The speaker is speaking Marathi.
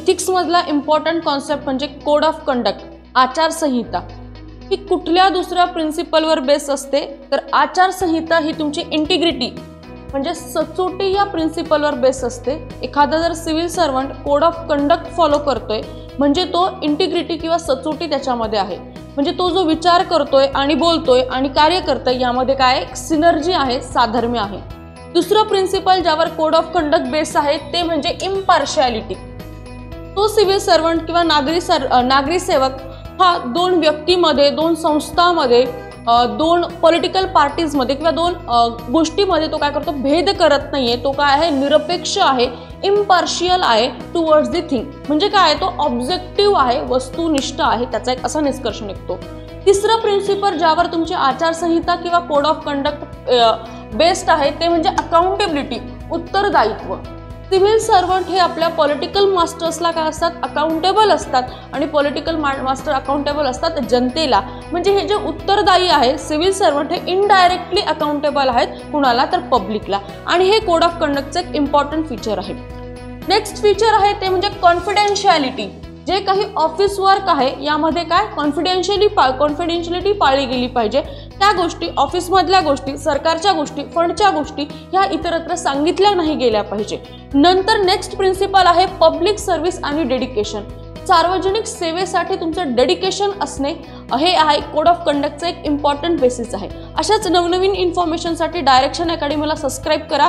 इथिक्स मधला इम्पॉर्टंट कॉन्सेप्ट म्हणजे कोड ऑफ कंडक्ट, आचारसंहिता। ही कुठल्या दुसऱ्या प्रिन्सिपलवर बेस असते तर आचारसंहिता ही तुमची इंटिग्रिटी म्हणजे सचोटी या प्रिन्सिपलवर बेस असते। एखादा जर civil servant code of conduct follow करतोय म्हणजे तो इंटिग्रिटी किंवा सचोटी त्याच्यामध्ये आहे, म्हणजे तो जो विचार करतोय आणि बोलतोय आणि कार्य करतोय यामध्ये काय सिनर्जी आहे, साधर्म्य आहे। दुसरं प्रिन्सिपल ज्यावर कोड ऑफ कंडक्ट बेस आहे ते म्हणजे इम्पार्शियालिटी। तो सिव्हिल सर्वंट किंवा नागरी सेवक हा दोन व्यक्तीमध्ये, दोन संस्थांमध्ये, दोन पॉलिटिकल पार्टीजमध्ये किंवा दोन गोष्टीमध्ये तो काय करतो, भेद करत नाहीये। तो काय आहे, निरपेक्ष आहे, इम्पार्शियल आहे टुवर्ड्स द थिंग, म्हणजे काय तो ऑब्जेक्टिव्ह आहे, वस्तुनिष्ठ आहे, त्याचा एक असा निष्कर्ष निघतो। तिसरं प्रिन्सिपल ज्यावर तुमची आचारसंहिता किंवा कोड ऑफ कंडक्ट बेस्ड आहे ते म्हणजे अकाउंटेबिलिटी, उत्तरदायित्व। सिव्हिल सर्वंट हे आपल्या पॉलिटिकल मास्टर्सला काय असतात, अकाउंटेबल असतात आणि पॉलिटिकल मास्टर अकाउंटेबल असतात जनतेला। म्हणजे हे जे उत्तरदायी आहे सिव्हिल सर्वंट हे इनडायरेक्टली अकाउंटेबल आहेत कुणाला तर पब्लिकला, आणि हे कोड ऑफ कंडक्टचं एक इम्पॉर्टंट फीचर आहे। नेक्स्ट फीचर आहे ते म्हणजे कॉन्फिडेन्शियलिटी। जे काही ऑफिस वर्क आहे यामध्ये काय कॉन्फिडेन्शियलिटी पाळली गेली पाहिजे। त्या गोष्टी ऑफिसमधल्या गोष्टी, सरकारच्या गोष्टी, फंडच्या गोष्टी ह्या इतरत्र सांगितल्या नाही गेल्या पाहिजे। नंतर नेक्स्ट प्रिन्सिपल आहे पब्लिक सर्व्हिस आणि डेडिकेशन। सार्वजनिक सेवेसाठी तुमचं डेडिकेशन असणे हे आहे कोड ऑफ कंडक्टचं एक इम्पॉर्टंट बेसिस आहे। अशाच नवनवीन इन्फॉर्मेशनसाठी डायरेक्शन अकॅडमीला सबस्क्राइब करा।